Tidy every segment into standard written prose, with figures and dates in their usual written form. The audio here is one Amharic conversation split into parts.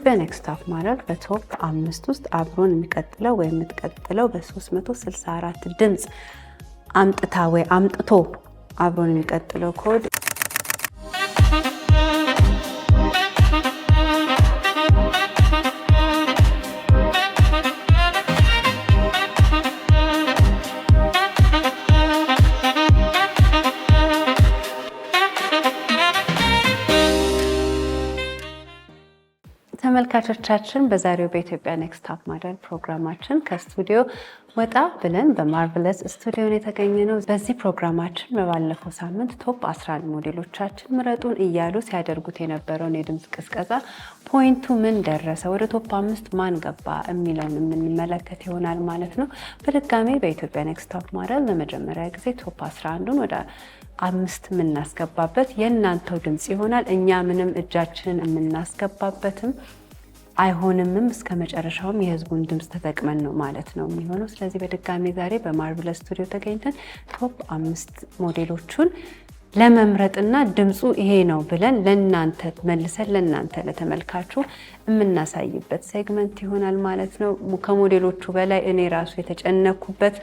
በኢትዮጵያ ኔክስት ቶፕ ሞዴል በቶፕ 5 ውስጥ አብሮን የሚቀጥለው ወይ የምትቀጥለው በ364 ድምጽ አምጥታ ወይ አምጥቶ አብሮን የሚቀጥለው ኮድ ተመልካቾቻችን በዛሬው በኢትዮጵያ ኔክስት ቶፕ ሞዴል ፕሮግራማችን ከስቱዲዮ ወጣ ብለን በማርቨለስ ስቱዲዮ የተገኘነው። በዚህ ፕሮግራማችን በባለፈው ሳምንት ቶፕ 11 ሞዴሎቻችን ምረጡን እያሉ ሲያደርጉት የነበረውን የድምጽ ቅስቀሳ ፖይንቱ ምን ደረሰ፣ ወደ ቶፕ 5 ማን ገባ የሚለውን የምንመለከት ይሆናል ማለት ነው። በድጋሚ በኢትዮጵያ ኔክስት ቶፕ ሞዴል ለመጀመሪያ ጊዜ ቶፕ 11ን ወደ 5 የምናስገባበት የእናንተው ድምጽ ይሆናል። እኛ ምንም እጃችንን የምናስገባበትም አይሆንምም። እስከ መጨረሻውም የህዝቡን ድምጽ ተጠቅመን ነው ማለት ነው የሚሆነው። ስለዚህ በድጋሚ ዛሬ በማርቨለስ ስቱዲዮ ተገኝተን ቶፕ 5 ሞዴሎቹን ለመምረጥና ድምጹ ይሄ ነው ብለን ለናንተ መልሰን ለናንተ ለተመልካቹ የምናሳይበት ሴግመንት ይሆናል ማለት ነው። ከሞዴሎቹ በላይ እኔ ራሱ የተጨነኩበት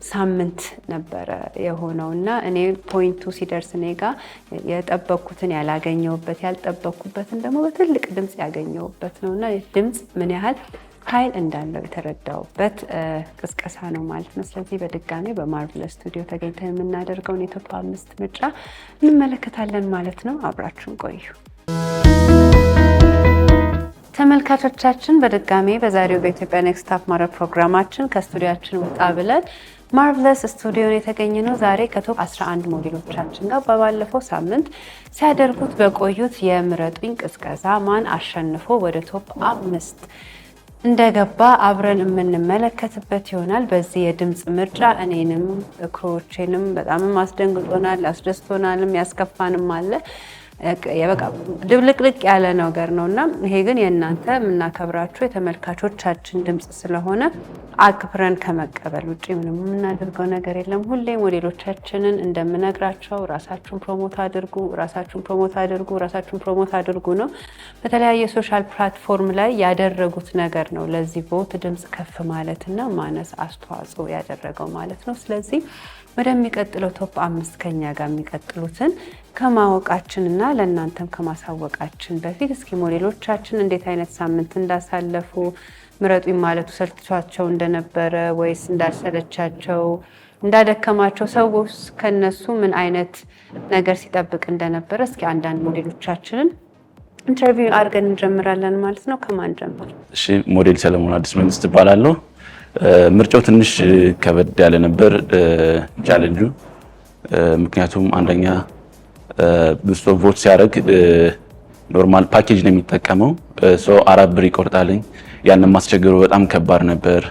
ሳምንት ነበረ የሆነውና እኔ ፖይንቱ ሲደርስ ኔጋ የጠበቅኩትን ያላገኘውበት ያልጠበቅኩበትን ደግሞ በትልቅ ድምጽ ያገኘውበት ነውና ድምጽ ምን ያህል ኃይል እንዳለው የተረዳውበት ቅስቀሳ ነው ማለት ነው። ስለዚህ በድጋሚ በማርቨለስ ስቱዲዮ ተገኝተን የምናደርገውን የቶፕ 5 ምርጫ እንመለከታለን ማለት ነው። አብራችሁን ቆዩ። ተመልካቾቻችን በድጋሚ በዛሬው በኢትዮጵያ ኔክስት ቶፕ ሞዴል ፕሮግራማችን ከስቱዲዮአችን ወጣ ብለን ማርቨለስ ስቱዲዮ የተገኘነው ዛሬ ከቶፕ 11 ሞዴሎቻችን ጋር በባለፈው ሳምንት ሲያደርጉት በቆዩት የምረጡኝ ቅስቀሳ ማን አሸንፎ ወደ ቶፕ 5 እንደገባ አብረን የምንመለከትበት ይሆናል። በዚህ የድምጽ ምርጫ እኔንም ክሮቼንም በጣም አስደንግጦናል፣ አስደስቶናልም፣ ያስከፋንም አለ። የበቃ ድብልቅልቅ ያለ ነገር ነውና ይሄ ግን የእናንተ የምናከብራችሁ የተመልካቾቻችን ድምጽ ስለሆነ አክብረን ከመቀበል ውጪ ምንም የምናደርገው ነገር የለም። ሁሌ ሞዴሎቻችንን እንደምነግራቸው ራሳችሁን ፕሮሞት አድርጉ፣ ራሳችሁን ፕሮሞት አድርጉ፣ ራሳችሁን ፕሮሞት አድርጉ ነው። በተለያየ ሶሻል ፕላትፎርም ላይ ያደረጉት ነገር ነው ለዚህ ቮት ድምጽ ከፍ ማለትና ማነስ አስተዋጽኦ ያደረገው ማለት ነው። ስለዚህ ወደሚቀጥለው ቶፕ 5 ከኛ ጋር የሚቀጥሉትን ከማወቃችንና ለእናንተም ከማሳወቃችን በፊት እስኪ ሞዴሎቻችን እንዴት አይነት ሳምንት እንዳሳለፉ ምረጡኝ ማለቱ ሰልችቷቸው እንደነበረ ወይስ እንዳልሰለቻቸው እንዳደከማቸው ሰዎች ከነሱ ምን አይነት ነገር ሲጠብቅ እንደነበረ እስኪ አንዳንድ ሞዴሎቻችንን ኢንተርቪው አድርገን እንጀምራለን ማለት ነው። ከማን ጀምር? እሺ፣ ሞዴል ሰለሞን አዲስ መንግስት እባላለሁ። ምርጫው ትንሽ ከበድ ያለ ነበር ቻሌንጁ። ምክንያቱም አንደኛ ብዙ ቮት ሲያደርግ ኖርማል ፓኬጅ ነው የሚጠቀመው፣ ሰው 4 ብር ይቆርጣልኝ። ያንን ማስቸገሩ በጣም ከባድ ነበር።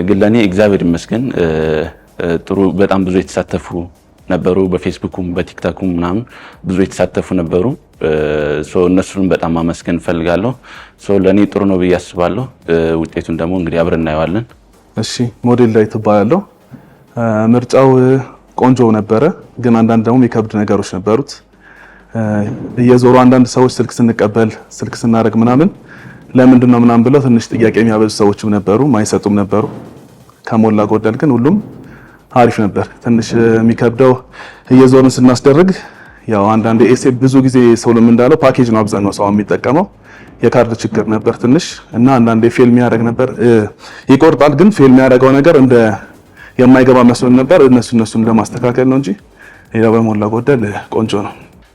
ግን ለኔ እግዚአብሔር ይመስገን ጥሩ በጣም ብዙ የተሳተፉ ነበሩ። በፌስቡክም በቲክቶክም ምናምን ብዙ የተሳተፉ ነበሩ። እነሱን በጣም ማመስገን ፈልጋለሁ። ለኔ ጥሩ ነው ብዬ አስባለሁ። ውጤቱን ደግሞ እንግዲህ አብረን እናየዋለን። እሺ፣ ሞዴል ላይ ተባያለሁ። ምርጫው ቆንጆ ነበረ፣ ግን አንዳንድ ደግሞ የሚከብድ ነገሮች ነበሩት። እየዞሩ አንዳንድ ሰዎች ስልክ ስንቀበል ስልክ ስናደርግ ምናምን ለምንድን ነው ምናምን ብለው ትንሽ ጥያቄ የሚያበዙ ሰዎችም ነበሩ፣ ማይሰጡም ነበሩ። ከሞላ ጎደል ግን ሁሉም አሪፍ ነበር። ትንሽ የሚከብደው እየዞርን ስናስደርግ ያው አንዳንድ ኤስኤ ብዙ ጊዜ ሰውልም እንዳለው ፓኬጅ ነው አብዛኛው ሰው የሚጠቀመው። የካርድ ችግር ነበር ትንሽ እና አንዳንዴ ፌል የሚያደርግ ነበር። ይቆርጣል፣ ግን ፌል የሚያደርገው ነገር እንደ የማይገባ መስሎን ነበር። እነሱን ለማስተካከል ነው እንጂ ያው በሞላ ጎደል ቆንጆ ነው።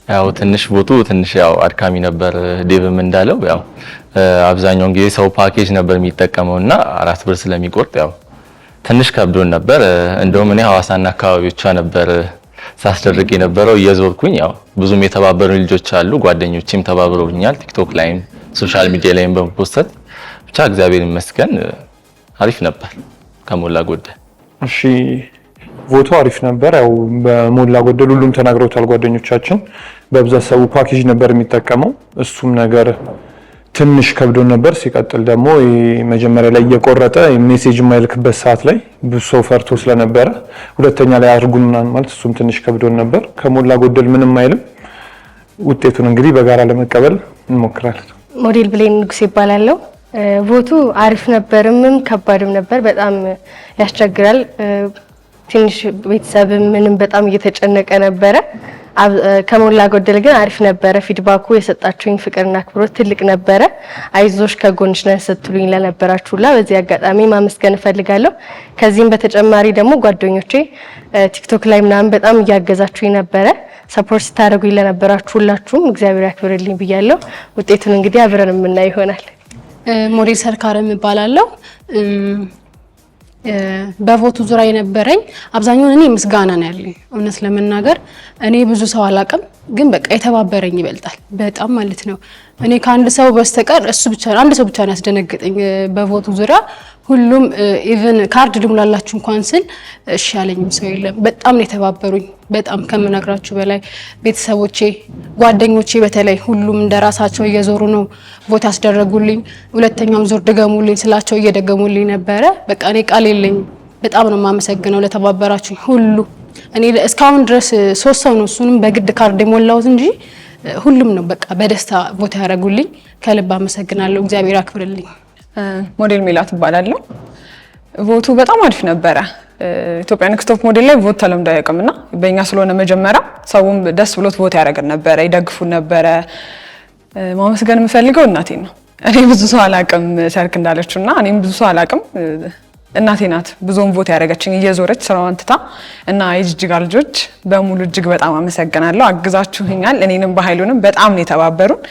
ያው ትንሽ ቦቱ ትንሽ ያው አድካሚ ነበር። ዴቭም እንዳለው ያው አብዛኛውን ጊዜ ሰው ፓኬጅ ነበር የሚጠቀመውና 4 ብር ስለሚቆርጥ ያው ትንሽ ከብዶን ነበር። እንደውም እኔ ሐዋሳና አካባቢዎቿ ነበር ሳስደርግ የነበረው እየዞርኩኝ። ያው ብዙም የተባበሩ ልጆች አሉ፣ ጓደኞቼም ተባብረውኛል። ቲክቶክ ላይም ሶሻል ሚዲያ ላይም በፖስተት ብቻ እግዚአብሔር ይመስገን አሪፍ ነበር ከሞላ ጎደል። እሺ፣ ቮቱ አሪፍ ነበር። ያው በሞላ ጎደል ሁሉም ተናግረውታል ጓደኞቻችን። በብዛት ሰው ፓኬጅ ነበር የሚጠቀመው፣ እሱም ነገር ትንሽ ከብዶን ነበር። ሲቀጥል ደግሞ መጀመሪያ ላይ እየቆረጠ ሜሴጅ የማይልክበት ሰዓት ላይ ብዙ ሰው ፈርቶ ስለነበረ ሁለተኛ ላይ አድርጉና ማለት እሱም ትንሽ ከብዶን ነበር። ከሞላ ጎደል ምንም አይልም። ውጤቱን እንግዲህ በጋራ ለመቀበል እንሞክራለን። ሞዴል ብሌን ንጉስ ይባላል። ቮቱ አሪፍ ነበርም ከባድም ነበር። በጣም ያስቸግራል። ትንሽ ቤተሰብ ምንም በጣም እየተጨነቀ ነበረ። ከሞላ ጎደል ግን አሪፍ ነበረ። ፊድባኩ የሰጣችሁኝ ፍቅርና አክብሮት ትልቅ ነበረ። አይዞሽ ከጎንሽ ነን ስትሉኝ ለነበራችሁላ በዚህ አጋጣሚ ማመስገን እፈልጋለሁ። ከዚህም በተጨማሪ ደግሞ ጓደኞቼ ቲክቶክ ላይ ምናምን በጣም እያገዛችሁኝ ነበረ። ሰፖርት ስታደርጉኝ ለነበራችሁ ሁላችሁም እግዚአብሔር ያክብርልኝ ብያለሁ። ውጤቱን እንግዲህ አብረን የምናይ ይሆናል። ሞዴል ሰርካለም እባላለሁ። በቮቱ ዙሪያ የነበረኝ አብዛኛውን እኔ ምስጋና ነው ያለኝ። እውነት ለመናገር እኔ ብዙ ሰው አላቅም፣ ግን በቃ የተባበረኝ ይበልጣል በጣም ማለት ነው። እኔ ከአንድ ሰው በስተቀር አንድ ሰው ብቻ ነው ያስደነገጠኝ በቮቱ ዙሪያ። ሁሉም ኢቭን ካርድ ልሙላላችሁ እንኳን ስል እሺ ያለኝም ሰው የለም። በጣም ነው የተባበሩኝ፣ በጣም ከምነግራችሁ በላይ ቤተሰቦቼ፣ ጓደኞቼ በተለይ ሁሉም እንደራሳቸው እየዞሩ ነው ቮት ያስደረጉልኝ። ሁለተኛም ዙር ድገሙልኝ ስላቸው እየደገሙልኝ ነበረ። በቃ እኔ ቃል የለኝም። በጣም ነው የማመሰግነው ለተባበራችሁ ሁሉ። እኔ እስካሁን ድረስ 3 ሰው ነው እሱንም በግድ ካርድ የሞላሁት እንጂ ሁሉም ነው በቃ በደስታ ቮት ያደረጉልኝ። ከልብ አመሰግናለሁ። እግዚአብሔር ያክብርልኝ። ሞዴል ሜላት እባላለሁ። ቮቱ በጣም አሪፍ ነበረ። ኢትዮጵያ ኔክስት ቶፕ ሞዴል ላይ ቮት ተለምዶ አያውቅምና በእኛ ስለሆነ መጀመሪያ ሰውም ደስ ብሎት ቮት ያደርገን ነበረ፣ ይደግፉን ነበረ። ማመስገን የምፈልገው እናቴን ነው። እኔ ብዙ ሰው አላቅም ሰርክ እንዳለችውና እኔም ብዙ ሰው አላቅም። እናቴ ናት ብዙውን ቮት ያደረገችኝ እየዞረች ስራዋን ትታ እና የጅጅጋ ልጆች በሙሉ እጅግ በጣም አመሰግናለሁ። አግዛችሁኛል። እኔንም በኃይሉንም በጣም ነው የተባበሩን።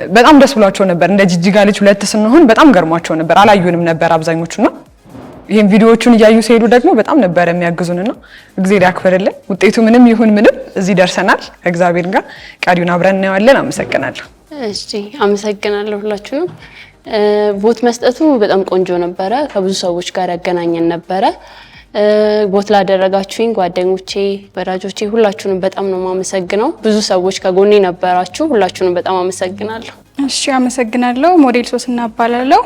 በጣም ደስ ብሏቸው ነበር። እንደ ጅጅጋ ልጅ 2 ስንሆን በጣም ገርሟቸው ነበር። አላዩንም ነበር አብዛኞቹና ይሄን ቪዲዮዎቹን እያዩ ሲሄዱ ደግሞ በጣም ነበር የሚያግዙንና እግዚአብሔር ያክብርልን። ውጤቱ ምንም ይሁን ምንም እዚህ ደርሰናል። ከእግዚአብሔር ጋር ቀሪውን አብረን እናያለን። አመሰግናለሁ። እሺ አመሰግናለሁ ሁላችሁንም። ቮት መስጠቱ በጣም ቆንጆ ነበረ። ከብዙ ሰዎች ጋር ያገናኘን ነበረ። ቮት ላደረጋችሁኝ ጓደኞቼ፣ ወዳጆቼ ሁላችሁንም በጣም ነው የማመሰግነው። ብዙ ሰዎች ከጎኔ ነበራችሁ። ሁላችሁንም በጣም አመሰግናለሁ። እሺ አመሰግናለሁ። ሞዴል ሶስና እባላለሁ።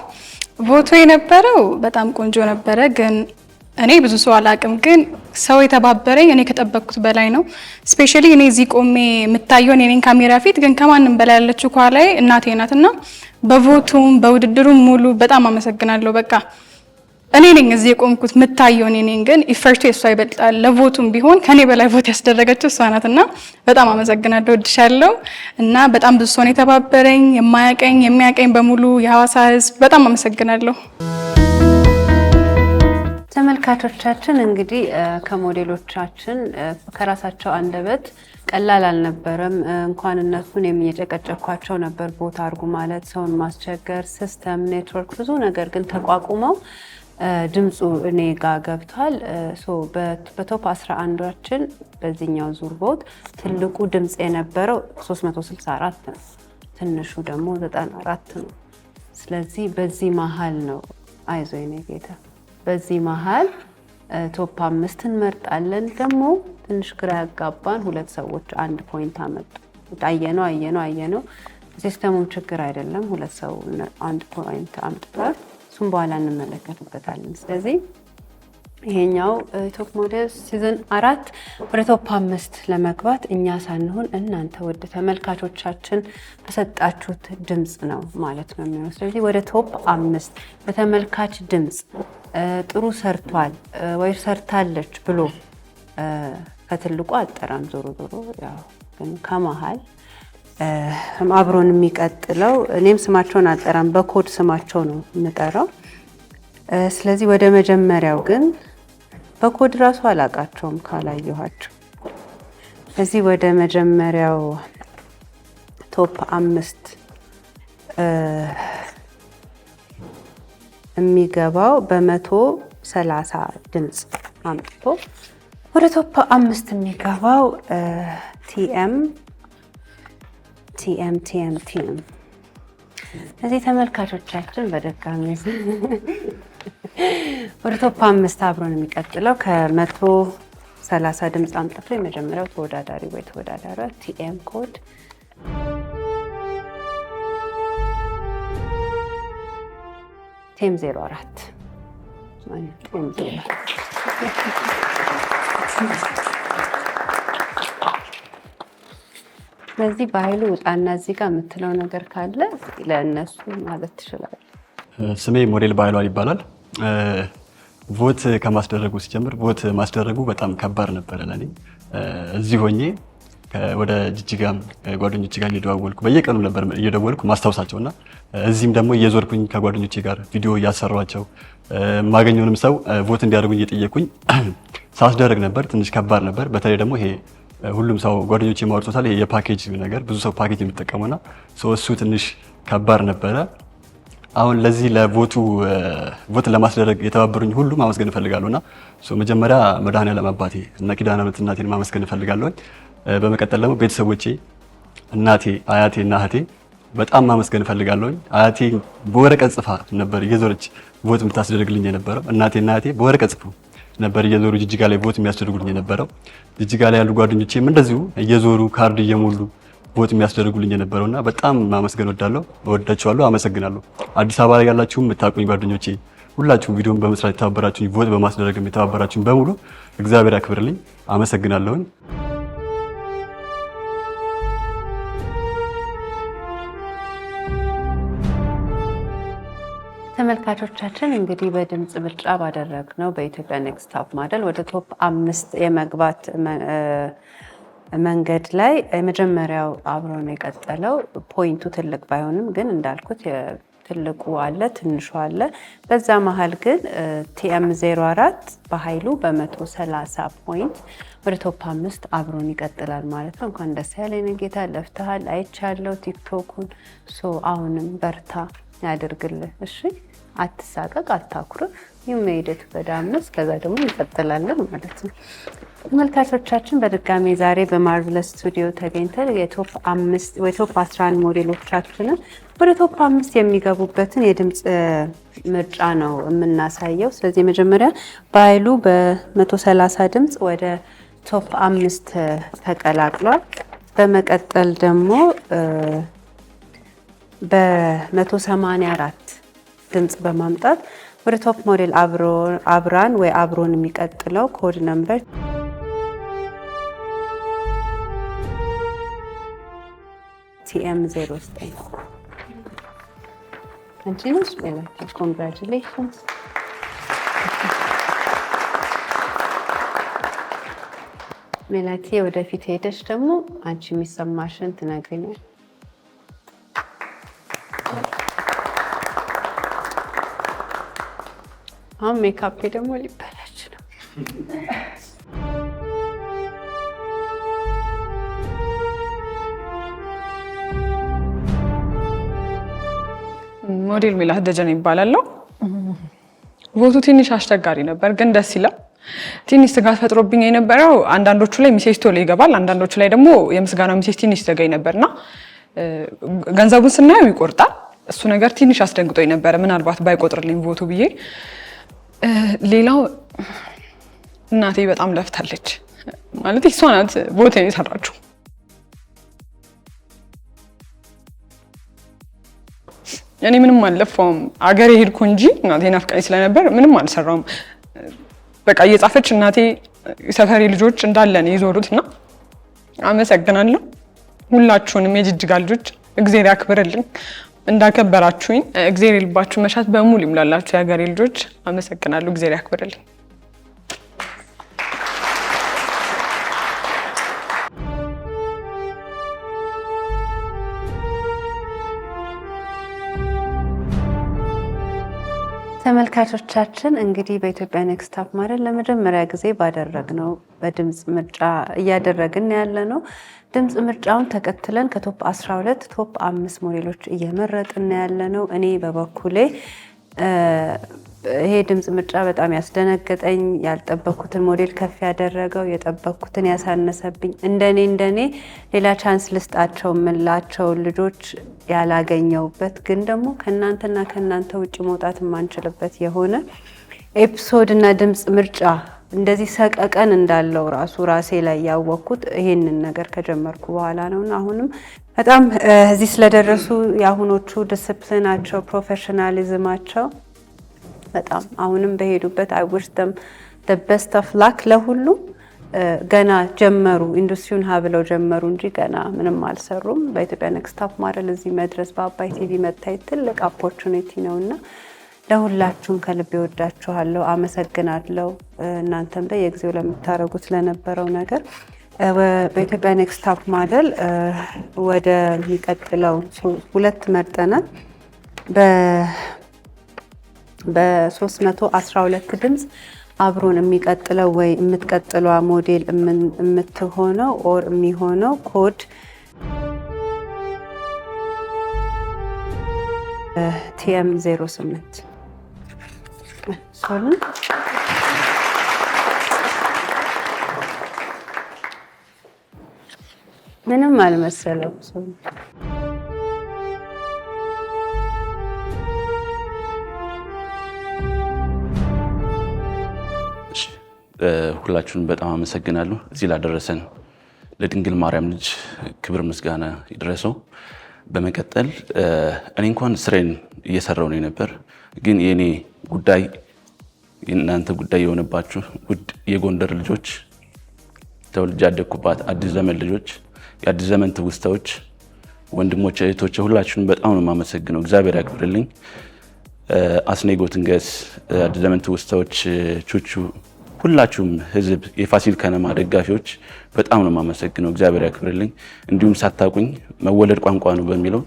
ቮቱ የነበረው በጣም ቆንጆ ነበረ፣ ግን እኔ ብዙ ሰው አላቅም፣ ግን ሰው የተባበረኝ እኔ ከጠበቅኩት በላይ ነው። ስፔሻሊ እኔ እዚህ ቆሜ የምታየው እኔን ካሜራ ፊት፣ ግን ከማንም በላይ ያለችው ከኋላዬ እናቴ ናትና በቮቱም በውድድሩም ሙሉ በጣም አመሰግናለሁ። በቃ እኔ ነኝ እዚህ የቆምኩት የምታየው እኔ ነኝ፣ ግን ኢፈርቱ የሷ ይበልጣል። ለቮቱም ቢሆን ከኔ በላይ ቮት ያስደረገችው እሷ ናትና በጣም አመሰግናለሁ። እወድሻለሁ። እና በጣም ብዙ ሰው ነው የተባበረኝ፣ የማያቀኝ የሚያቀኝ በሙሉ የሐዋሳ ሕዝብ በጣም አመሰግናለሁ። ተመልካቾቻችን እንግዲህ ከሞዴሎቻችን ከራሳቸው አንደበት ቀላል አልነበረም። እንኳን እነሱን የሚጨቀጨኳቸው ነበር ቦታ አድርጉ ማለት፣ ሰውን ማስቸገር፣ ሲስተም፣ ኔትወርክ ብዙ ነገር ግን ተቋቁመው ድምፁ እኔ ጋር ገብቷል። በቶፕ 11ችን በዚህኛው ዙር ቦት ትልቁ ድምፅ የነበረው 364 ነው፣ ትንሹ ደግሞ 94 ነው። ስለዚህ በዚህ መሀል ነው አይዞ የኔ ጌታ፣ በዚህ መሀል ቶፕ 5 እንመርጣለን። ደግሞ ትንሽ ግራ ያጋባን 2 ሰዎች 1 ፖይንት አመጡ። አየነው ሲስተሙም ችግር አይደለም። 2 ሰው 1 ፖይንት አምጥቷል። እሱም በኋላ እንመለከትበታለን። ስለዚህ ይሄኛው ቶፕ ሞዴል ሲዝን 4 ወደ ቶፕ 5 ለመግባት እኛ ሳንሆን እናንተ ውድ ተመልካቾቻችን በሰጣችሁት ድምፅ ነው ማለት ነው የሚሆነው። ስለዚህ ወደ ቶፕ 5 በተመልካች ድምፅ ጥሩ ሰርቷል ወይ ሰርታለች ብሎ ከትልቁ አጠራም ዞሮ ያው ግን ከመሃል አብሮን የሚቀጥለው እኔም ስማቸውን አጠራም በኮድ ስማቸው ነው የምጠራው። ስለዚህ ወደ መጀመሪያው ግን በኮድ ራሱ አላቃቸውም ካላየኋቸው። ስለዚህ ወደ መጀመሪያው ቶፕ 5 የሚገባው በ130 ድምፅ አምጥቶ ወደ ቶፕ 5 የሚገባው ቲኤም። እዚህ ተመልካቾቻችን በድጋሚ ወደ ቶፕ 5 አብሮን የሚቀጥለው ከ130 ድምፅ አምጥቶ የመጀመሪያው ተወዳዳሪ ወይ ተወዳዳሪ ቲኤም ኮድ ቲኤም 04 ስለዚህ በኃይሉ ውጣና እዚህ ጋር የምትለው ነገር ካለ ለእነሱ ማለት ትችላለህ። ስሜ ሞዴል በኃይሉ ይባላል። ቮት ከማስደረጉ ሲጀምር ቮት ማስደረጉ በጣም ከባድ ነበረ ለኔ። እዚህ ሆኜ ወደ ጅጅጋም ጓደኞቼ ጋር እየደዋወልኩ በየቀኑ ነበር እየደወልኩ ማስታወሳቸውና እዚህም ደግሞ እየዞርኩኝ ከጓደኞቼ ጋር ቪዲዮ እያሰራኋቸው ማገኘውንም ሰው ቮት እንዲያደርጉኝ እየጠየኩኝ ሳስደረግ ነበር። ትንሽ ከባድ ነበር። በተለይ ደግሞ ይሄ ሁሉም ሰው ጓደኞቼ ማወርቶታል ይሄ የፓኬጅ ነገር ብዙ ሰው ፓኬጅ የሚጠቀመውና እሱ ትንሽ ከባድ ነበረ። አሁን ለዚህ ቮት ለማስደረግ የተባበሩኝ ሁሉ ማመስገን እፈልጋለሁና መጀመሪያ መድኃኔዓለም አባቴ እና ኪዳነ ምሕረት እናቴን ማመስገን እፈልጋለሁ። በመቀጠል ደግሞ ቤተሰቦቼ እናቴ፣ አያቴ እና እህቴ በጣም ማመስገን እፈልጋለሁ። አያቴ በወረቀት ጽፋ ነበር እየዞረች ቮት የምታስደርግልኝ የነበረው። እናቴና አያቴ በወረቀት ጽፉ ነበር እየዞሩ ጅጅጋ ላይ ቮት የሚያስደርጉልኝ የነበረው። ጅጅጋ ላይ ያሉ ጓደኞቼም እንደዚሁ እየዞሩ ካርድ እየሞሉ ቮት የሚያስደርጉልኝ የነበረውና በጣም ማመስገን እወዳቸዋለሁ። አመሰግናለሁ። አዲስ አበባ ላይ ያላችሁም የምታውቁኝ ጓደኞቼ ሁላችሁም ቪዲዮን በመስራት የተባበራችሁኝ ቮት በማስደረግም የተባበራችሁኝ በሙሉ እግዚአብሔር ያክብርልኝ። አመሰግናለሁኝ። ተመልካቾቻችን እንግዲህ በድምጽ ምርጫ ባደረግነው በኢትዮጵያ ኔክስት ቶፕ ሞዴል ወደ ቶፕ 5 የመግባት መንገድ ላይ የመጀመሪያው አብሮ ነው የቀጠለው። ፖይንቱ ትልቅ ባይሆንም ግን እንዳልኩት ትልቁ አለ ትንሹ አለ። በዛ መሀል ግን ቲኤም 04 በኃይሉ በ130 ፖይንት ወደ ቶፕ 5 አብሮን ይቀጥላል ማለት ነው። እንኳን ደስ ያለህ ጌታ፣ ለፍተሃል፣ አይቻለሁ ቲክቶኩን። አሁንም በርታ ያድርግልህ። እሺ አትሳቀቅ፣ አታኩርፍ። ይመይደት በዳምስ ከዛ ደግሞ እንቀጥላለን ማለት ነው። ተመልካቾቻችን በድጋሚ ዛሬ በማርቨለስ ስቱዲዮ ተገኝተን የቶፕ 5 ወይ ቶፕ 11 ሞዴሎቻችንን ወደ ቶፕ 5 የሚገቡበትን የድምጽ ምርጫ ነው የምናሳየው። ስለዚህ መጀመሪያ በኃይሉ በ130 ድምጽ ወደ ቶፕ 5 ተቀላቅሏል። በመቀጠል ደግሞ በ184 ድምጽ በማምጣት ወደ ቶፕ ሞዴል አብራን ወይ አብሮን የሚቀጥለው ኮድ ነምበር ቲኤም 09 አንቺ ነሽ ሜላቲ። ኮንግራቹሌሽንስ። ሜላቲ ወደፊት ሄደሽ ደግሞ አንቺ የሚሰማሽን ትነግሪኛለሽ። አሁን ሜካፕ ደግሞ ሊበላሽ ነው። ሞዴል ሜላት ደጀኔ ይባላል። ቮቱ ትንሽ አስቸጋሪ ነበር ግን ደስ ይላል። ትንሽ ስጋት ፈጥሮብኝ የነበረው አንዳንዶቹ ላይ ሚሴጅ ቶሎ ይገባል፣ አንዳንዶቹ ላይ ደግሞ የምስጋናው ሚሴጅ ትንሽ ዘገይ ነበርና ገንዘቡን ስናየው ይቆርጣል። እሱ ነገር ትንሽ አስደንግጦኝ ነበር፣ ምናልባት ባይቆጥርልኝ ቮቱ ብዬ። ሌላው እናቴ በጣም ለፍታለች ማለት እሷ ናት ቮት የሰራችው። እኔ ምንም አልለፋውም፣ አገሬ ሄድኩ እንጂ እናቴ ናፍቃኝ ስለነበር ምንም አልሰራውም። በቃ እየጻፈች እናቴ ሰፈሬ ልጆች እንዳለን የዞሩትና አመሰግናለሁ ሁላችሁንም የጅጅጋ ልጆች። እግዚአብሔር ያክብርልኝ እንዳከበራችሁኝ። እግዚአብሔር የልባችሁ መሻት በሙሉ ይምላላችሁ የሀገሬ ልጆች። አመሰግናለሁ። እግዚአብሔር ያክብርልኝ። ተመልካቾቻችን እንግዲህ በኢትዮጵያ ኔክስት ቶፕ ሞዴል ለመጀመሪያ ጊዜ ባደረግነው በድምጽ ምርጫ እያደረግን ያለነው ድምጽ ምርጫውን ተከትለን ከቶፕ 12 ቶፕ 5 ሞዴሎች እየመረጥን ያለነው። እኔ በበኩሌ ይሄ ድምጽ ምርጫ በጣም ያስደነገጠኝ፣ ያልጠበኩትን ሞዴል ከፍ ያደረገው፣ የጠበኩትን ያሳነሰብኝ፣ እንደኔ ሌላ ቻንስ ልስጣቸው የምላቸው ልጆች ያላገኘውበት ግን ደግሞ ከናንተና ከናንተ ውጭ መውጣት የማንችልበት የሆነ ኤፒሶድ እና ድምጽ ምርጫ እንደዚህ ሰቀቀን እንዳለው ራሴ ላይ ያወቅኩት ይሄንን ነገር ከጀመርኩ በኋላ ነውና አሁንም በጣም እዚህ ስለደረሱ የአሁኖቹ ዲስፕሊናቸው፣ ፕሮፌሽናሊዝማቸው በጣም አሁንም በሄዱበት I wish them the best of luck ለሁሉም። ገና ጀመሩ፣ ኢንዱስትሪውን ሀብለው ጀመሩ እንጂ ገና ምንም አልሰሩም። በኢትዮጵያ ኔክስት ቶፕ ሞዴል እዚህ መድረስ በአባይ ቲቪ መታየት ትልቅ ኦፖርቹኒቲ ነውና ለሁላችሁም ከልብ ይወዳችኋለሁ፣ አመሰግናለሁ። እናንተም በየጊዜው ለምታደርጉት ለነበረው ነገር በኢትዮጵያ ኔክስት ቶፕ ሞዴል ወደ የሚቀጥለው 2 መርጠናል። በ312 ድምፅ አብሮን የሚቀጥለው ወይ የምትቀጥለው ሞዴል የምትሆነው ኦር የሚሆነው ኮድ TM 08 ሶልን ምንም አልመሰለው። ሁላችሁንም በጣም አመሰግናለሁ። እዚህ ላደረሰን ለድንግል ማርያም ልጅ ክብር ምስጋና ይድረሰው። በመቀጠል እኔ እንኳን ስራዬን እየሰራው ነው ነበር፣ ግን የኔ ጉዳይ የእናንተ ጉዳይ የሆነባችሁ ውድ የጎንደር ልጆች፣ ተወልጄ ያደግኩባት አዲስ ዘመን ልጆች፣ የአዲስ ዘመን ትውስታዎች፣ ወንድሞቼ፣ እህቶቼ ሁላችሁንም በጣም ነው የማመሰግነው። እግዚአብሔር ያክብርልኝ። አስኔ ጎትንገስ፣ አዲስ ዘመን ትውስታዎች፣ ቹቹ፣ ሁላችሁም ህዝብ፣ የፋሲል ከነማ ደጋፊዎች በጣም ነው የማመሰግነው። እግዚአብሔር ያክብርልኝ። እንዲሁም ሳታቁኝ መወለድ ቋንቋ ነው በሚለው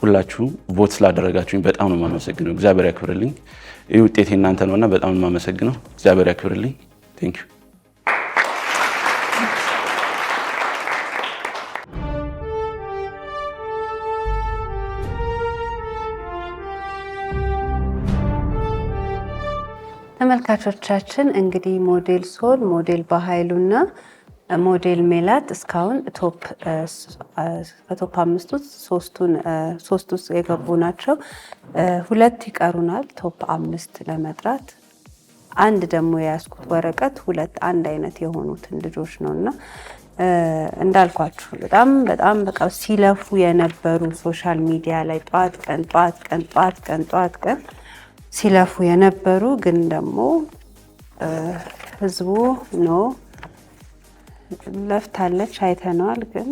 ሁላችሁም ቮት ስላደረጋችሁኝ በጣም ነው የማመሰግነው። እግዚአብሔር ያክብርልኝ። ይህ ውጤት እናንተ ነውና በጣም ነው የማመሰግነው። እግዚአብሔር ያክብርልኝ። ቴንክ ዩ። ተመልካቾቻችን እንግዲህ ሞዴል ሶል፣ ሞዴል በኃይሉና ሞዴል ሜላት እስካሁን ከቶፕ 5 ውስጥ ሶስት ውስጥ የገቡ ናቸው። 2 ይቀሩናል ቶፕ 5 ለመጥራት። አንድ ደግሞ የያዝኩት ወረቀት 2 አንድ አይነት የሆኑትን ልጆች ነውና እንዳልኳችሁ በጣም በቃ ሲለፉ የነበሩ ሶሻል ሚዲያ ላይ ጧት ቀን ሲለፉ የነበሩ ግን ደግሞ ህዝቡ ነው ለፍታለች አይተነዋል፣ ግን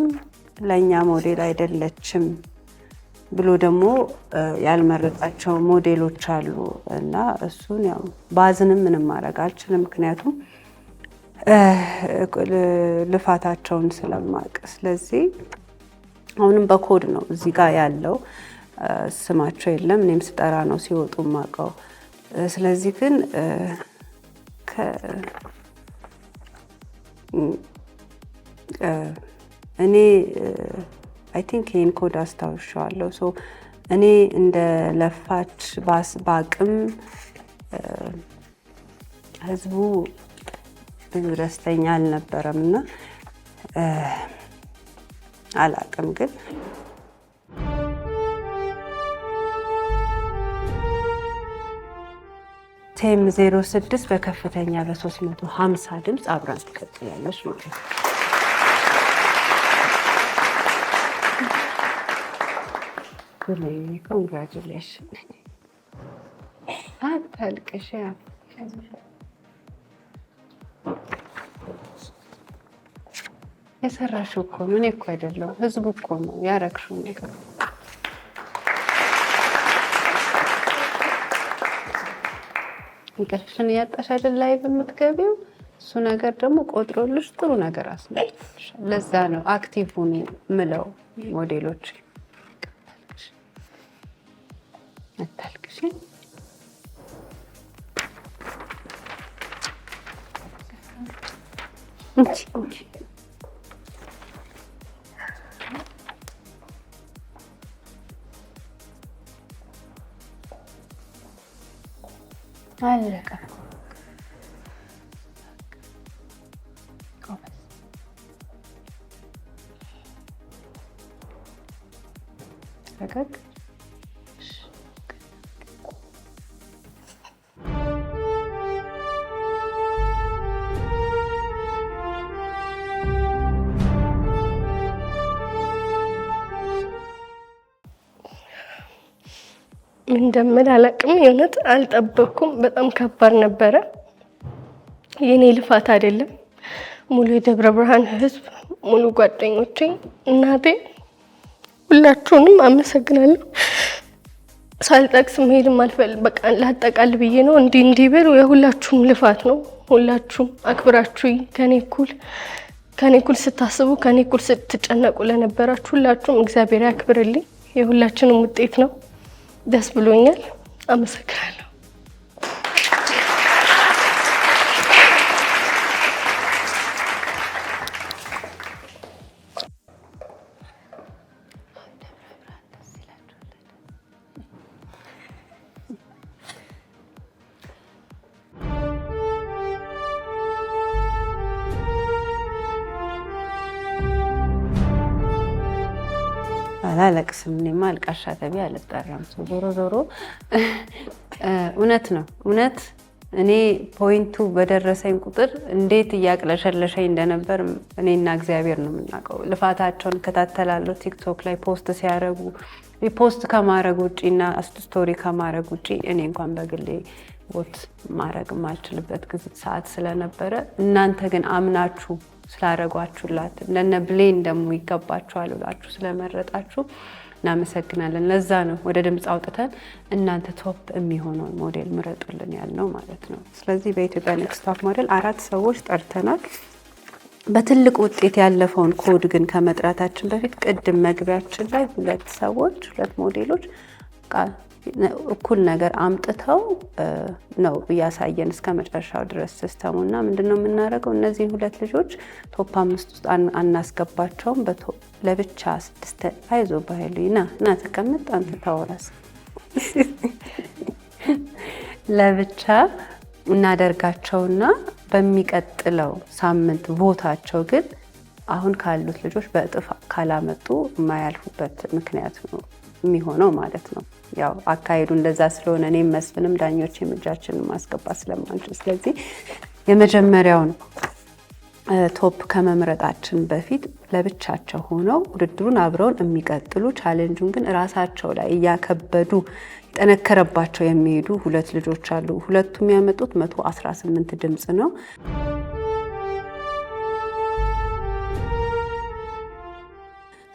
ለእኛ ሞዴል አይደለችም ብሎ ደግሞ ያልመረጣቸው ሞዴሎች አሉ እና እሱን ያው ባዝንም ምንም ማድረግ አልችልም፣ ምክንያቱም ልፋታቸውን ስለማቅ። ስለዚህ አሁንም በኮድ ነው እዚህ ጋር ያለው፣ ስማቸው የለም፣ እኔም ስጠራ ነው ሲወጡ ማቀው። ስለዚህ ግን እኔ አይ ቲንክ ይህን ኮድ አስታውሻለሁ። ሶ እኔ እንደ ለፋች በአቅም ህዝቡ ብዙ ደስተኛ አልነበረም እና አላቅም ግን ቴም 06 በከፍተኛ በ350 ድምፅ አብራን ትቀጥላለች ማለት ነው። ኮንግራቹሌሽን አታልቅሽ። የሰራሽው እኮ ምን እኮ አይደለም ህዝቡ እኮ ነው ያረግሽው ነገር። እንቅልፍሽን እያጣሽ አይደል ላይ በምትገቢው እሱ ነገር ደግሞ ቆጥሮልሽ ጥሩ ነገር አስመጥቶሽ። ለዛ ነው አክቲቭ ሁኑ ምለው ሞዴሎች። አታልቅሽ። አለቀ። ፈገግ እንደምን አላቅም። የእውነት አልጠበኩም። በጣም ከባድ ነበረ። የኔ ልፋት አይደለም። ሙሉ የደብረ ብርሃን ህዝብ፣ ሙሉ ጓደኞቼ፣ እናቴ ሁላችሁንም አመሰግናለሁ። ሳልጠቅስ መሄድም አልፈልግም። በቃ ላጠቃል ብዬ ነው። እንዲህ ብል የሁላችሁም ልፋት ነው። ሁላችሁም አክብራችሁኝ ከኔ እኩል ስታስቡ ከኔ እኩል ስትጨነቁ ለነበራችሁ ሁላችሁም እግዚአብሔር ያክብርልኝ። የሁላችንም ውጤት ነው። ደስ ብሎኛል። አመሰግናለሁ። አላለቅስም። እኔማ አልቃሻ ተብዬ አልጠራም። ዞሮ ዞሮ እውነት ነው። እውነት እኔ ፖይንቱ በደረሰኝ ቁጥር እንዴት እያቅለሸለሸኝ እንደነበር እኔና እግዚአብሔር ነው የምናውቀው። ልፋታቸውን እከታተላለሁ። ቲክቶክ ላይ ፖስት ሲያደርጉ ሪፖስት ከማድረግ ውጪና ስቶሪ ከማድረግ ውጪ እኔ እንኳን በግሌ ቦት ማድረግ የማልችልበት ሰዓት ስለነበረ እናንተ ግን አምናችሁ ስላደረጓችሁላት እንደነ ብሌን ደግሞ ይገባችኋል ብላችሁ ስለመረጣችሁ እናመሰግናለን። ለዛ ነው ወደ ድምፅ አውጥተን እናንተ ቶፕ የሚሆነውን ሞዴል ምረጡልን ያልነው ማለት ነው። ስለዚህ በኢትዮጵያ ኔክስት ቶፕ ሞዴል 4 ሰዎች ጠርተናል። በትልቅ ውጤት ያለፈውን ኮድ ግን ከመጥራታችን በፊት ቅድም መግቢያችን ላይ 2 ሞዴሎች እኩል ነገር አምጥተው ነው እያሳየን እስከ መጨረሻው ድረስ ሲስተሙ እና ምንድነው የምናደርገው? እነዚህን 2 ልጆች ቶፕ 5 ውስጥ አናስገባቸውም። ለብቻ 6 አይዞ ባህሉ ና ተቀመጥ አንተ ታወራስ ለብቻ እናደርጋቸውና በሚቀጥለው ሳምንት ቮታቸው ግን አሁን ካሉት ልጆች በእጥፍ ካላመጡ የማያልፉበት ምክንያት ነው የሚሆነው ማለት ነው። ያው አካሄዱ እንደዛ ስለሆነ እኔም መስፍንም ዳኞች እጃችንን ማስገባት ስለማንችል ስለዚህ የመጀመሪያውን ቶፕ ከመምረጣችን በፊት ለብቻቸው ሆነው ውድድሩን አብረውን የሚቀጥሉ ቻሌንጁን ግን ራሳቸው ላይ እያከበዱ የጠነከረባቸው የሚሄዱ 2 ልጆች አሉ። ሁለቱም ያመጡት 118 ድምፅ ነው።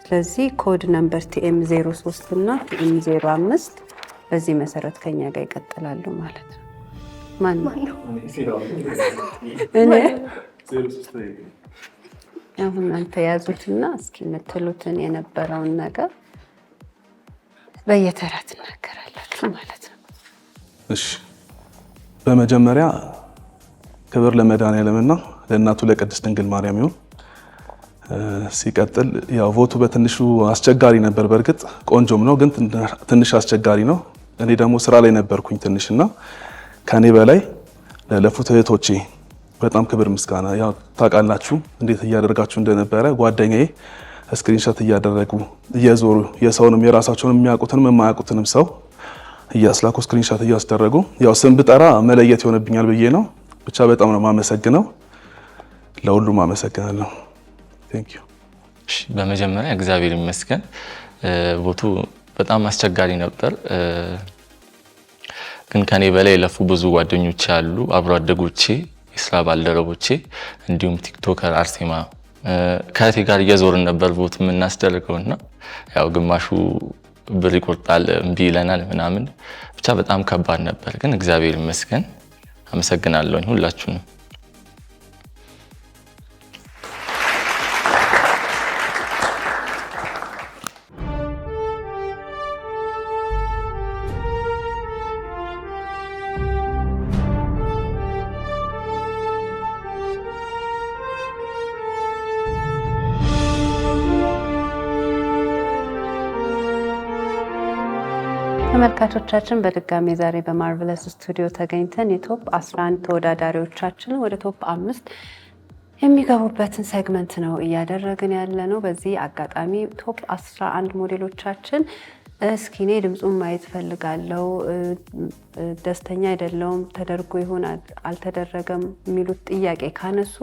ስለዚህ ኮድ ነምበር ቲኤም 03 እና ቲኤም 05 በዚህ መሰረት ከኛ ጋር ይቀጥላሉ ማለት ነው። ማን ነው? እኔ አሁን አንተ ያዙትና እስኪ የምትሉትን የነበረውን ነገር በየተራ ትናገራላችሁ ማለት ነው። እሺ፣ በመጀመሪያ ክብር ለመድኃኔዓለምና ለእናቱ ለቅድስት ድንግል ማርያም ይሁን። ሲቀጥል ያው ቮቱ በትንሹ አስቸጋሪ ነበር። በእርግጥ ቆንጆም ነው፣ ግን ትንሽ አስቸጋሪ ነው። እኔ ደግሞ ስራ ላይ ነበርኩኝ ትንሽና ከኔ በላይ ለለፉት እህቶቼ በጣም ክብር ምስጋና። ያው ታውቃላችሁ እንዴት እያደረጋችሁ እንደነበረ። ጓደኛዬ ስክሪንሾት እያደረጉ እየዞሩ የሰውንም የራሳቸውንም የሚያውቁትንም የማያውቁትንም ሰው እያስላኩ ስክሪንሾት እያስደረጉ ያው ስም ብጠራ መለየት ይሆንብኛል ብዬ ነው። ብቻ በጣም ነው የማመሰግነው። ለሁሉም አመሰግናለሁ። ቴንክ ዩ። በመጀመሪያ እግዚአብሔር ይመስገን። ቮቱ በጣም አስቸጋሪ ነበር፣ ግን ከኔ በላይ የለፉ ብዙ ጓደኞቼ አሉ፣ አብሮ አደጎቼ፣ የስራ ባልደረቦቼ እንዲሁም ቲክቶከር አርሴማ ከእቴ ጋር እየዞርን ነበር ቮት የምናስደርገውና ያው ግማሹ ብር ይቆርጣል እምቢ ይለናል ምናምን፣ ብቻ በጣም ከባድ ነበር፣ ግን እግዚአብሔር ይመስገን። አመሰግናለሁኝ ሁላችሁንም። ተመልካቾቻችን በድጋሚ ዛሬ በማርቨለስ ስቱዲዮ ተገኝተን የቶፕ 11 ተወዳዳሪዎቻችን ወደ ቶፕ 5 የሚገቡበትን ሴግመንት ነው እያደረግን ያለ ነው። በዚህ አጋጣሚ ቶፕ 11 ሞዴሎቻችን እስኪ እኔ ድምፁን ማየት ፈልጋለሁ፣ ደስተኛ አይደለውም፣ ተደርጎ ይሆን አልተደረገም የሚሉት ጥያቄ ካነሱ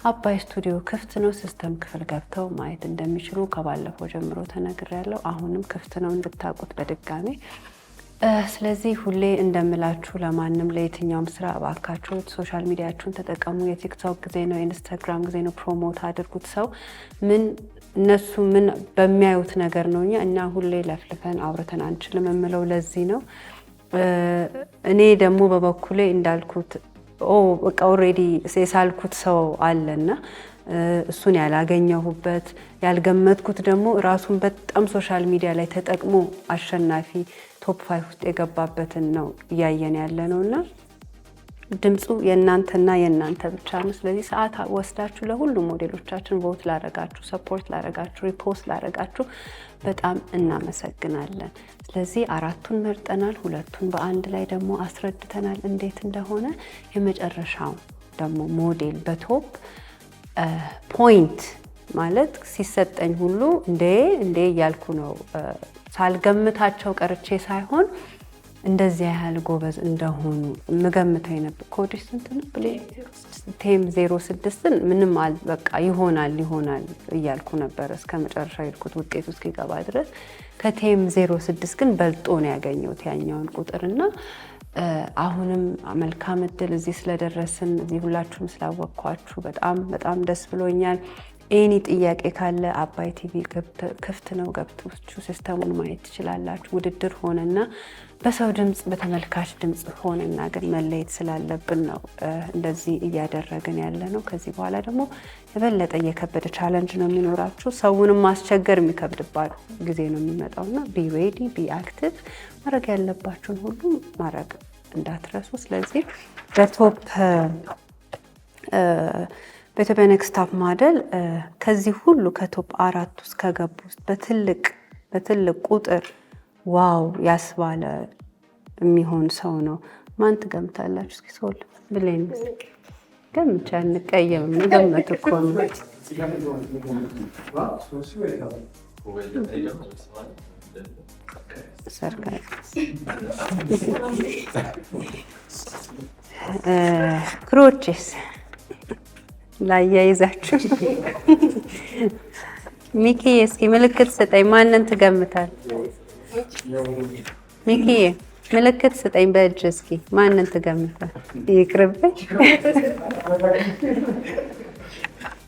አባይ ስቱዲዮ ክፍት ነው። ሲስተም ክፍል ገብተው ማየት እንደሚችሉ ከባለፈው ጀምሮ ተነግሬያለሁ። አሁንም ክፍት ነው እንድታውቁት በድጋሚ ስለዚህ ሁሌ እንደምላችሁ ለማንም ለየትኛውም ስራ እባካችሁ ሶሻል ሚዲያችሁን ተጠቀሙ። የቲክቶክ ጊዜ ነው፣ የኢንስታግራም ጊዜ ነው። ፕሮሞት አድርጉት። ሰው እነሱ ምን በሚያዩት ነገር ነው እኛ ሁሌ ለፍልፈን አውርተን አንችልም የምለው ለዚህ ነው። እኔ ደግሞ በበኩሌ እንዳልኩት በቃ ኦልሬዲ የሳልኩት ሰው አለና እሱን ያላገኘሁበት ያልገመትኩት ደግሞ ራሱን በጣም ሶሻል ሚዲያ ላይ ተጠቅሞ አሸናፊ ቶፕ 5 ውስጥ የገባበትን ነው እያየን ያለ ነውና ድምፁ የእናንተና የእናንተ ብቻ ነው። ስለዚህ ሰዓት ወስዳችሁ ለሁሉ ሞዴሎቻችን ቮት ላረጋችሁ፣ ሰፖርት ላረጋችሁ፣ ሪፖስት ላረጋችሁ በጣም እናመሰግናለን። ስለዚህ 4ቱን መርጠናል፣ 2ቱን በአንድ ላይ ደግሞ አስረድተናል እንዴት እንደሆነ። የመጨረሻው ደግሞ ሞዴል በቶፕ ፖይንት ማለት ሲሰጠኝ ሁሉ እንዴ እያልኩ ነው ሳልገምታቸው ቀርቼ ሳይሆን እንደዚህ ያህል ጎበዝ እንደሆኑ ምገምተው የነበር። ኮዲሽ ስንት ነው? ቴም 06ን ምንም በቃ ይሆናል እያልኩ ነበር እስከ መጨረሻ ሄድኩት ውጤቱ እስኪገባ ድረስ። ከቴም 06 ግን በልጦ ነው ያገኘሁት ያኛውን ቁጥርና አሁንም መልካም እድል እዚህ ስለደረስን እዚህ ሁላችሁም ስላወቅኳችሁ በጣም ደስ ብሎኛል። ኤኒ ጥያቄ ካለ አባይ ቲቪ ክፍት ነው፣ ገብታችሁ ሲስተሙን ማየት ትችላላችሁ። ውድድር ሆነና በሰው ድምፅ በተመልካች ድምፅ ሆነና ግን መለየት ስላለብን ነው እንደዚህ እያደረግን ያለ ነው። ከዚህ በኋላ ደግሞ የበለጠ እየከበደ ቻለንጅ ነው የሚኖራችሁ። ሰውንም ማስቸገር የሚከብድባት ጊዜ ነው የሚመጣውና ቢ ሬዲ ቢ አክቲቭ ማድረግ ያለባችሁን ሁሉ ማድረግ እንዳትረሱ። ስለዚህ በቶፕ በኢትዮጵያ ኔክስት ቶፕ ሞዴል ከዚህ ሁሉ ከቶፕ 4 ውስጥ ከገቡ ውስጥ በትልቅ ቁጥር ዋው ያስባለ የሚሆን ሰው ነው። ማን ትገምታላችሁ? እስኪ ሶል ብሌን ገምቻ እንቀየም ገመት እኮ ነው። ክሮቼስ ላያይዛችሁ ሚኪዬ እስኪ ምልክት ስጠኝ። ማንን ትገምታል? ሚኪዬ ምልክት ስጠኝ በእጅ እስኪ ማንን ትገምታል? ይቅርብኝ።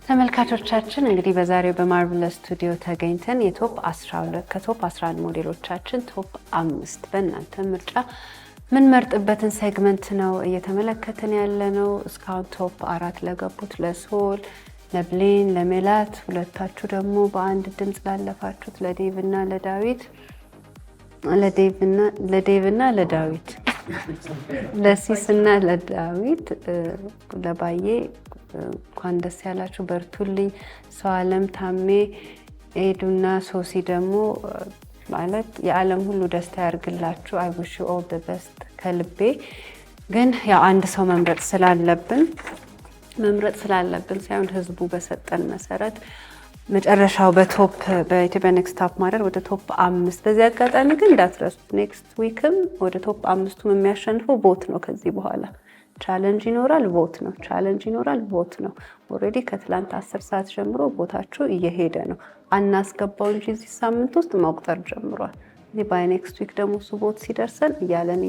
ተመልካቾቻችን እንግዲህ በዛሬው በማርቨለስ ስቱዲዮ ተገኝተን የቶፕ 12 ከቶፕ 11 ሞዴሎቻችን ቶፕ 5 በእናንተ ምርጫ ምን መርጥበትን ሴግመንት ነው እየተመለከትን ያለ ነው። እስካሁን ቶፕ 4 ለገቡት ለሶል፣ ለብሌን፣ ለሜላት፣ ሁለታችሁ ደግሞ በአንድ ድምፅ ላለፋችሁት ለዴቭ እና ለዳዊት ለሲስ እና ለዳዊት ለባዬ እንኳን ደስ ያላችሁ፣ በርቱልኝ። ሰው አለም ታሜ፣ ኤዱና ሶሲ ደግሞ ማለት የዓለም ሁሉ ደስታ ያርግላችሁ። አይ ዊሽ ዩ ኦል ዘ ቤስት ከልቤ። ግን ያው አንድ ሰው መምረጥ ስላለብን ሳይሆን ህዝቡ በሰጠን መሰረት መጨረሻው በቶፕ በኢትዮጵያ ኔክስት ቶፕ ሞዴል ወደ ቶፕ 5። በዚህ አጋጣሚ ግን እንዳትረሱት ኔክስት ዊክም ወደ ቶፕ 5ቱም የሚያሸንፈው ቮት ነው። ከዚህ በኋላ ቻሌንጅ ይኖራል፣ ቮት ነው። ኦልሬዲ ከትላንት 10 ሰዓት ጀምሮ ቦታችሁ እየሄደ ነው። አናስገባው እንጂ እዚህ ሳምንት ውስጥ መቁጠር ጀምሯል። ባይ ኔክስት ዊክ ደግሞ እሱ ቦት ሲደርሰን እያለን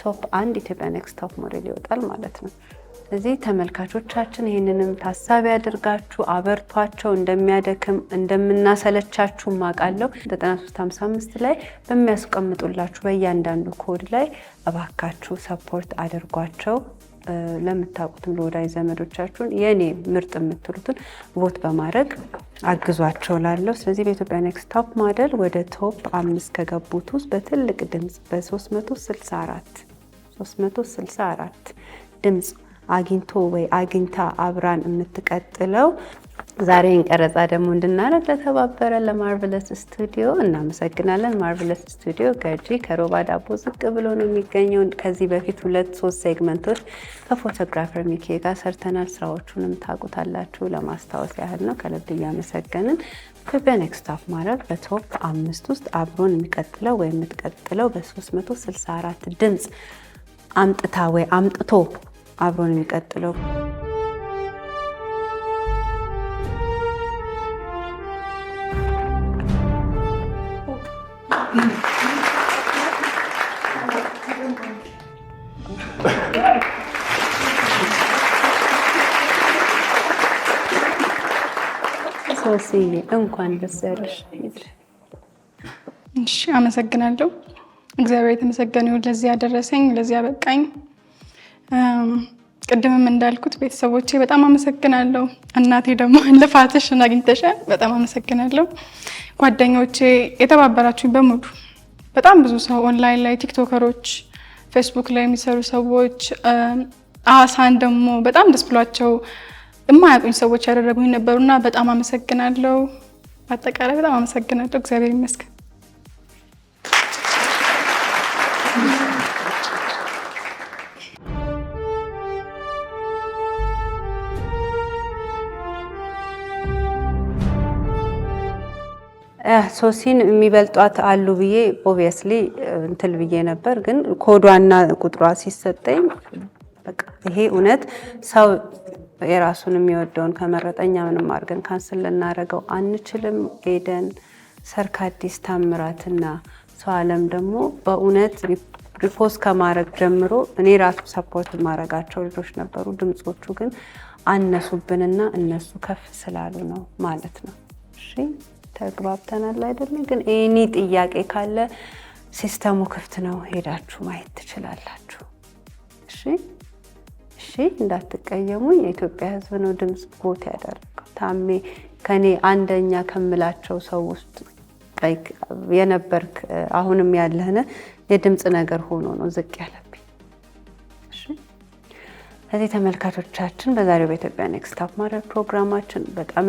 ቶፕ 1 ኢትዮጵያ ኔክስት ቶፕ ሞዴል ይወጣል ማለት ነው። ስለዚህ ተመልካቾቻችን ይህንንም ታሳቢ አድርጋችሁ አበርቷቸው። እንደሚያደክም እንደምናሰለቻችሁ ማቃለው 9355 ላይ በሚያስቀምጡላችሁ በእያንዳንዱ ኮድ ላይ እባካችሁ ሰፖርት አድርጓቸው። ለምታውቁትም ለወዳጅ ዘመዶቻችሁን የኔ ምርጥ የምትሉትን ቮት በማድረግ አግዟቸው ላለው። ስለዚህ በኢትዮጵያ ኔክስት ቶፕ ሞዴል ወደ ቶፕ 5 ከገቡት ውስጥ በትልቅ ድምፅ በ364 ድምፅ አግኝቶ ወይ አግኝታ አብራን የምትቀጥለው ዛሬን ቀረጻ ደግሞ እንድናረግ ለተባበረ ለማርቨለስ ስቱዲዮ እናመሰግናለን። ማርቨለስ ስቱዲዮ ገርጂ ከሮባ ዳቦ ዝቅ ብሎ ነው የሚገኘው። ከዚህ በፊት 2-3 ሴግመንቶች ከፎቶግራፈር ሚኪ ጋር ሰርተናል። ስራዎቹንም ታውቁታላችሁ። ለማስታወስ ያህል ነው። ከልብ እያመሰገንን ኢትዮጵያ ኔክስት ቶፕ ሞዴል በቶፕ 5 ውስጥ አብሮን የሚቀጥለው ወይ የምትቀጥለው በ364 ድምፅ አምጥታ ወይ አምጥቶ አብሮን የሚቀጥለው ሶስዬ እንኳን ደስ ያለሽ። እሺ አመሰግናለሁ። እግዚአብሔር የተመሰገነ ይሁን ለዚህ ያደረሰኝ ለዚህ ያበቃኝ። ቅድምም እንዳልኩት ቤተሰቦቼ በጣም አመሰግናለሁ። እናቴ ደግሞ ልፋትሽን አግኝተሻል፣ በጣም አመሰግናለሁ። ጓደኞቼ የተባበራችሁኝ በሙሉ በጣም ብዙ ሰው ኦንላይን ላይ ቲክቶከሮች፣ ፌስቡክ ላይ የሚሰሩ ሰዎች አሳን ደግሞ በጣም ደስ ብሏቸው የማያውቁኝ ሰዎች ያደረጉኝ ነበሩና በጣም አመሰግናለሁ። በአጠቃላይ በጣም አመሰግናለሁ። እግዚአብሔር ይመስገን። ሶሲን የሚበልጧት አሉ ብዬ ኦብቪየስሊ እንትን ብዬ ነበር፣ ግን ኮዷና ቁጥሯ ሲሰጠኝ በቃ ይሄ እውነት ሰው የራሱን የሚወደውን ከመረጠኛ ምንም አድርገን ካንስል ልናደርገው አንችልም። ኤደን ሰርካዲስ፣ ታምራትና ሰው አለም ደግሞ በእውነት ሪፖስት ከማድረግ ጀምሮ እኔ ራሱ ሰፖርት ማድረጋቸው ልጆች ነበሩ። ድምጾቹ ግን አነሱብንና እነሱ ከፍ ስላሉ ነው ማለት ነው። እሺ ተግባብተናል አይደለም? ግን ኤኒ ጥያቄ ካለ ሲስተሙ ክፍት ነው፣ ሄዳችሁ ማየት ትችላላችሁ። እሺ እሺ፣ እንዳትቀየሙ። የኢትዮጵያ ሕዝብ ነው ድምጽ ቦት ያደረገው። ታሜ ከኔ አንደኛ ከምላቸው ሰው ውስጥ የነበርክ አሁንም ያለህነ የድምጽ ነገር ሆኖ ነው ዝቅ ያለብኝ። እሺ፣ ስለዚህ ተመልካቾቻችን በዛሬው በኢትዮጵያ ኔክስት ታፕ ሞዴል ፕሮግራማችን በጣም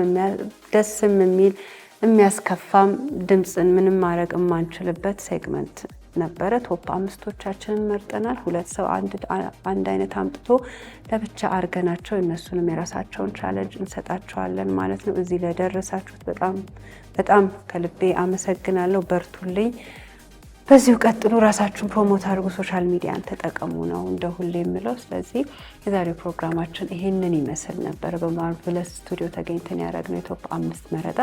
ደስም የሚል የሚያስከፋም ድምፅን ምንም ማድረግ የማንችልበት ሴግመንት ነበረ። ቶፕ አምስቶቻችንን መርጠናል። ሁለት ሰው አንድ አይነት አምጥቶ ለብቻ አርገናቸው እነሱንም የራሳቸውን ቻሌንጅ እንሰጣቸዋለን ማለት ነው። እዚህ ለደረሳችሁት በጣም በጣም ከልቤ አመሰግናለሁ። በርቱልኝ። በዚሁ ቀጥሉ። ራሳችሁን ፕሮሞት አድርጉ። ሶሻል ሚዲያን ተጠቀሙ ነው እንደ ሁሌ የምለው። ስለዚህ የዛሬው ፕሮግራማችን ይሄንን ይመስል ነበር። በማርቨለስ ስቱዲዮ ተገኝተን ያደረግነው የቶፕ 5 መረጣ።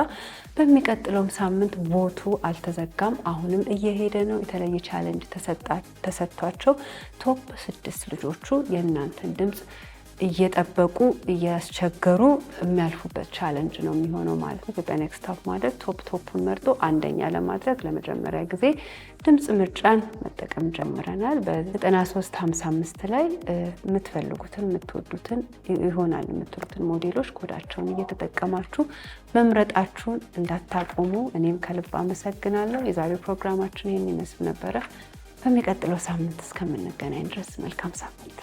በሚቀጥለውም ሳምንት ቦቱ አልተዘጋም፣ አሁንም እየሄደ ነው። የተለየ ቻሌንጅ ተሰጥቷቸው ቶፕ 6 ልጆቹ የእናንተን ድምፅ እየጠበቁ እያስቸገሩ የሚያልፉበት ቻሌንጅ ነው የሚሆነው ማለት ነው። ኢትዮጵያ ኔክስት ታፕ ሞዴል ቶፑን መርጦ አንደኛ ለማድረግ ለመጀመሪያ ጊዜ ድምፅ ምርጫን መጠቀም ጀምረናል። በ9355 ላይ የምትፈልጉትን የምትወዱትን ይሆናል የምትሉትን ሞዴሎች ኮዳቸውን እየተጠቀማችሁ መምረጣችሁን እንዳታቆሙ እኔም ከልብ አመሰግናለሁ። የዛሬው ፕሮግራማችን ይህን ይመስል ነበረ። በሚቀጥለው ሳምንት እስከምንገናኝ ድረስ መልካም ሳምንት።